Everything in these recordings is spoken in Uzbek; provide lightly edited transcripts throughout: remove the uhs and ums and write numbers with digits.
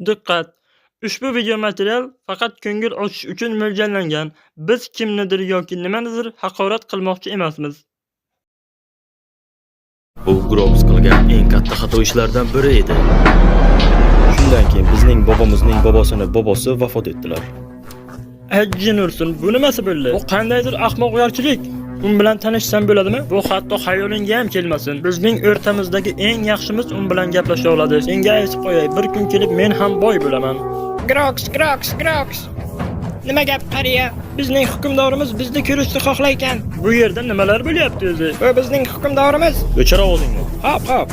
Diqqat! Ushbu video material faqat ko'ngil ochish uchun mo'ljallangan. Biz kimnidir yoki nimanidir haqorat qilmoqchi emasmiz. Bu Grox qilgan eng katta xato ishlardan biri edi. Shundan keyin bizning bobomizning bobosining bobosi vafot etdilar. Ajjin ursin, bu nimasi bo'ldi? Bu qandaydir ahmoqgarchilik. U bilan tanishsam bo'ladimi? Bu hatto xayolingga ham kelmasin. Bizning o'rtamizdagi eng yaxshimiz u bilan gaplasha oladi. Senga aytib qo'yay, bir kun kelib men ham boy bo'laman. Grox. Nima gap qariya? Bizning hukmdorimiz bizni ko'rishni xohlaykan. Bu yerda nimalar bo'lyapti o'zi? Bu bizning hukmdorimiz. O'chira oldingmi? Hop.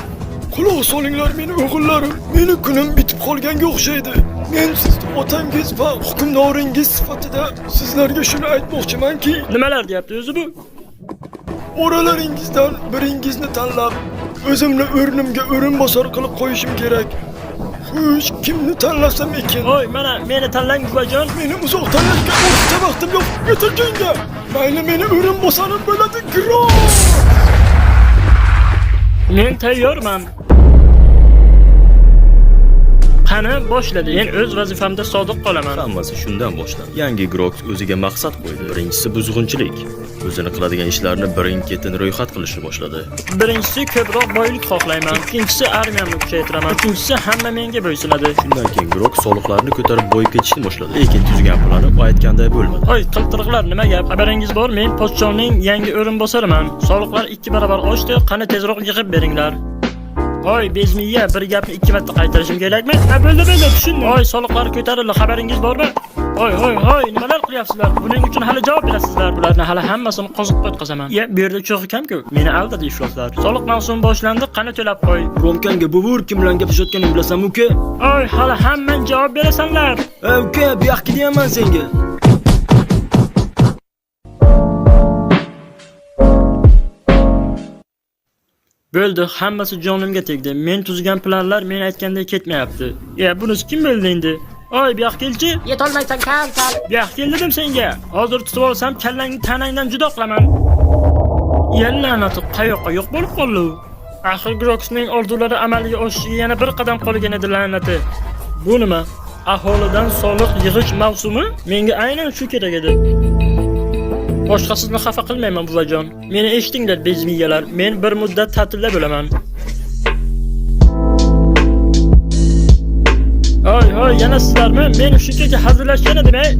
Quloq solinglar meni o'g'illarim. Meni kunim bitib qolganga o'xshaydi. Men sizni otangiz va hukmdoringiz sifatida sizlarga shuni aytmoqchimanki, Nimalar deyapti o'zi bu? oralaringizdan biringizni tanlab, o'zimni o'rnimga o'rinbosar qilib qo'yishim kerak. Xo'sh, kimni tanlasam ekan? Voy, mana meni tanlang buvajon. Meni uzoq tanlashga o'rta vaqtim yo'q. Yetirganga. Mayli meni o'rinbosarim bo'ladi, Grox. Men tayyorman. Qani boshladi. Men o'z vazifamda sodiq qolaman. Hammasi shundan boshlandi. Yangi Grox o'ziga maqsad qo'ydi. Birinchisi buzg'unchilik. O'zini qiladigan ishlarni birin-ketin ro'yxat qilishni boshladi. Birinchisi ko'proq boylik xohlayman. Ikkinchisi armiyamni kuchaytiraman. Uchinchisi hamma menga bo'ysunadi. Shundan keyin Grox soliqlarni ko'tarib boyib ketishni boshladi. Lekin tuzgan plani u aytganday bo'lmadi. Hoy, qiltiriqlar, nima gap? Xabaringiz bor, men podshohning yangi o'rinbosariman. Soliqlar 2 barobar oshdi, qani tezroq yig'ib beringlar. Hoy, bezmiya, bir gapni 2 marta qaytarishim kerakmi? Ha, bo'ldi, tushundim. Hoy, soliqlar ko'tarildi, xabaringiz bormi? Hoy, nimalar qilyapsizlar? Buning uchun hali javob berasizlar. Bularni hali hammasini qo'zib qo'ytqazaman. Bu yerda cho'g'i kam-ku. Meni aldadi ifloslar. Soliq mavsumi boshlandi, qani to'lab qo'y. Romkanga buvur kim bilan gaplashayotganingni bilasanmi, uka? Hoy, hali hammang javob berasanlar. Uka, bu yoqqa deyman senga. Bo'ldi, hammasi jonimga tegdi. Men tuzgan planlar men aytganday ketmayapti. Bunisi kim bo'ldi endi? Oy, bu yoqqa kelchi. Yetolmaysan kal. Bu yoqqa kel dedim senga. Hozir tutib olsam kallangni tanangdan judo qilaman. La'nati qayoqqa yo'q bo'lib qoldi. Axir Groxning orzulari amalga oshishiga yana bir qadam qolgan edi la'nati. Bu nima? Aholidan soliq yig'ish mavsumi? Menga aynan shu kerak edi. Boshqa sizni xafa qilmayman buvajon. Meni eshitinglar bezmiyalar. Men bir muddat ta'tilda bo'laman. Hoy, yana sizlarmi? Men shunchaki hazillashgan edim-ey.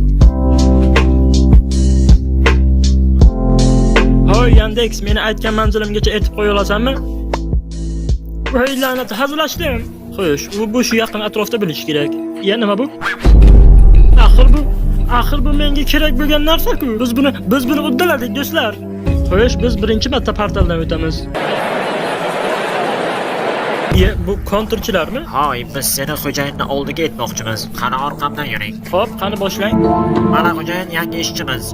Hoy, Yandex, meni aytgan manzilimgacha etib qo'ya olasanmi? Voy, la'nat, hazillashdim. Xo'sh, bu shu yaqin atrofda bo'lishi kerak. Nima bu? Axir bu menga kerak bo'lgan narsa-ku. Biz buni uddaladik, do'stlar. Xo'sh, biz birinchi marta portaldan o'tamiz. Bu kontrchilarmi? Hoy, biz seni xo'jayinni oldiga etmoqchimiz. Qani orqamdan yuring. Xo'p, qani boshlang. Mana xo'jayin yangi ishchimiz.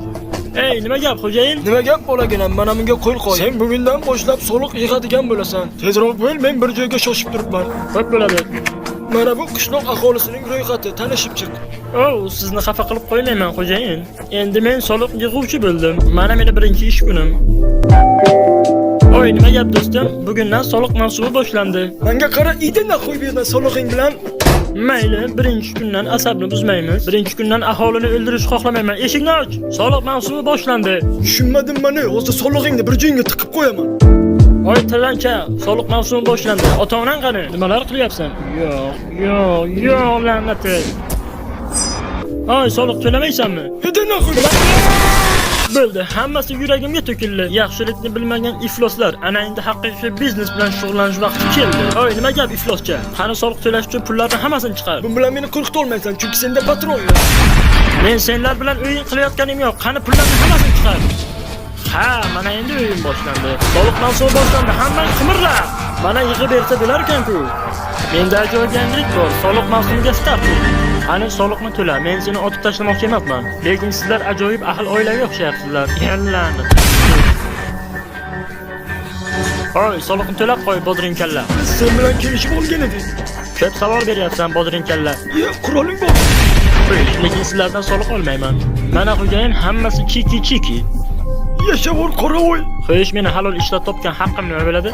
Ey, nima gap xo'jayin? Nima gap bolaginam, mana bunga qo'l qo'y. Sen bugundan boshlab soliq yig'adigan bo'lasan. Tezroq bo'l, men bir joyga shoshib turibman. Xo'p bo'ladi. Mana bu qishloq aholisining ro'yxati, tanishib chiq. Sizni xafa qilib qo'ymayman xo'jayin. Endi men soliq yig'uvchi bo'ldim. Mana meni birinchi ish kunim. Oy, nima gap do'stim? Bugundan soliq mavsumi boshlandi. Menga qara, idina qo'y bu yerdan soliqing bilan. Mayli, birinchi kundan asabni buzmaymiz. Birinchi kundan aholini o'ldirish xohlamayman. Eshikni och. Soliq mavsumi boshlandi. Tushunmadim meni. Hozir soliqingni bir joyga tiqib qo'yaman. Hoy, talancha, soliq mavsumi boshlandi. Ota-onang qani? Nimalar qilyapsan? Yo'q, la'nati. Hoy, soliq to'lamaysanmi? Idina qo'y. Bo'ldi, hammasi yuragimga to'kildi. Yaxshilikni bilmagan ifloslar, ana endi haqiqiy biznes bilan shug'ullanish vaqti keldi. Hoy, nima gap ifloscha? Qani soliq to'lash uchun pullarni hammasini chiqar. Bu bilan meni qo'rqita olmaysan, chunki senda patron yo'q. Men senlar bilan o'yin qilayotganim yo'q. Qani pullarni hammasini chiqar. Ha, mana endi o'yin boshlandi. Soliq mavsumi boshlandi. Hammang qimirlab. Mana yig'ib bersa bo'lar ekan-ku. Menda ajoyib yangilik bor. Soliq mavsumiga start. Qani soliqni to'la. Men seni otib tashlamoqchi emasman. Lekin sizlar ajoyib ahil oilaga o'xshayapsizlar. Yallani. Hoy, soliqni to'lab qo'y, bodring kalla. Sen bilan kelishib olgan edik. Ko'p savol beryapsan, bodring kalla. Quroling bor. Lekin sizlardan soliq olmayman. Mana xo'jayin, hammasi chiki. Yashavor qoravoy. Xo'sh, meni halol ishlatib topgan haqqim nima bo'ladi?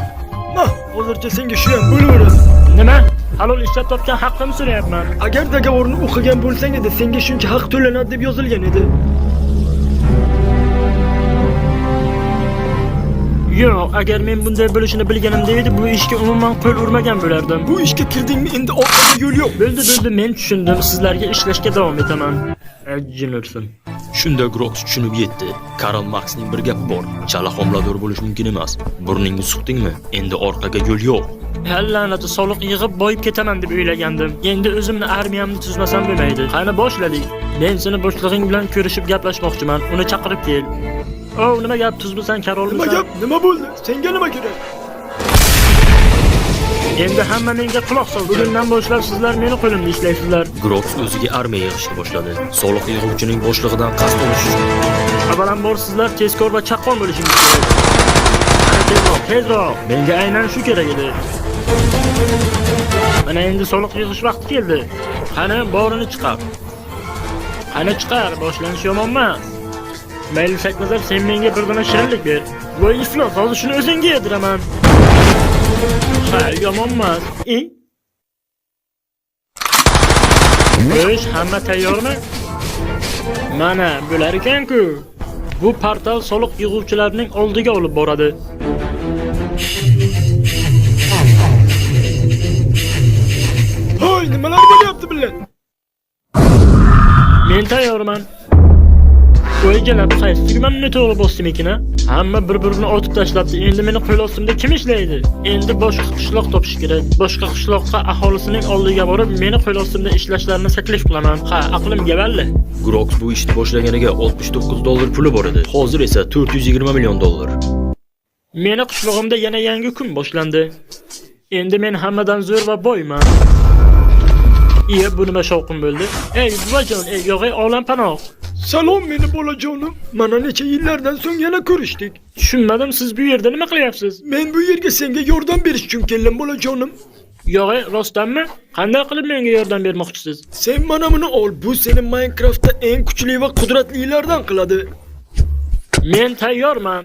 Hozircha senga shu ham bo'laveradi. Nima? Halol ishlab topgan haqqimni so'rayapman. Agar dogovorni o'qigan bo'lsang edi, senga shuncha haq to'lanadi deb yozilgan edi. Yo'q, agar men bunday bo'lishini bilganimda edi, bu ishga umuman qo'l urmagan bo'lardim. Bu ishga kirdingmi, endi orqaga yo'l yo'q. Bo'ldi, men tushundim. Sizlarga ishlashga davom etaman. Ajin ursin. Shunda Grox tushunib yetdi. Karl Marksning bir gapi bor. Chala homilador bo'lish mumkin emas. Burningni suqdingmi? Endi orqaga yo'l yo'q. La'nati soliq yig'ib boyib ketaman deb o'ylagandim. Endi o'zimni armiyamni tuzmasam bo'lmaydi. Qani boshladik. Men seni boshlig'ing bilan ko'rishib gaplashmoqchiman. Uni chaqirib kel. Nima gap, tuzmisan, Karolmisan? Nima gap? Nima bo'ldi? Senga nima kerak? Endi hamma menga quloq sol. Bugundan boshlab sizlar meni qo'limda ishlaysizlar. Grox o'ziga armiya yig'ishni boshladi. Soliq yig'uvchining boshlig'idan qasd olish uchun. Avvalambor sizlar tezkor va chaqqon bo'lishingiz kerak. Tezroq. Menga aynan shu kerak edi. Mana endi soliq yig'ish vaqti keldi. Qani borini chiqar. Qani chiqar, boshlanish yomon emas. Mayli Shaknazar, sen menga bir dona shirinlik ber. Voy iflos, hozir shuni o'zingga yediraman. Ha, yomon emas. Xo'sh, hamma tayyormi? Mana bular ekan-ku. Bu portal soliq yig'uvchilarining oldiga olib boradi. Hoy, nimalar bo'lyapti bilan? Men tayyorman. O'yjalab qaysi tugmamni to'g'ri bosdim ekan? Hamma bir-birini otib tashlabdi. Endi meni qo'l ostimda kim ishlaydi? Endi boshqa qishloq topish kerak. Boshqa qishloqqa aholisining oldiga borib, meni qo'l ostimda ishlashlarini taklif qilaman. Ha, aqlimga balli. Grox bu ishni boshlaganiga $69 puli bor edi. Hozir esa $420 million. Meni qishlog'imda yana yangi kun boshlandi. Endi men hammadan zo'r va boyman. Bu nima shovqin bo'ldi? Ey, buvajon, yog'ay olam panoh. Salom meni bolajonim. Mana necha yillardan so'ng yana ko'rishdik. Tushunmadim, siz bu yerda nima qilyapsiz? Men bu yerga senga yordam berish uchun keldim bolajonim. Yog'ay, rostdanmi? Qanday qilib menga yordam bermoqchisiz? Sen mana buni ol. Bu seni Minecraftda eng kuchli va qudratlilardan qiladi. Men tayyorman.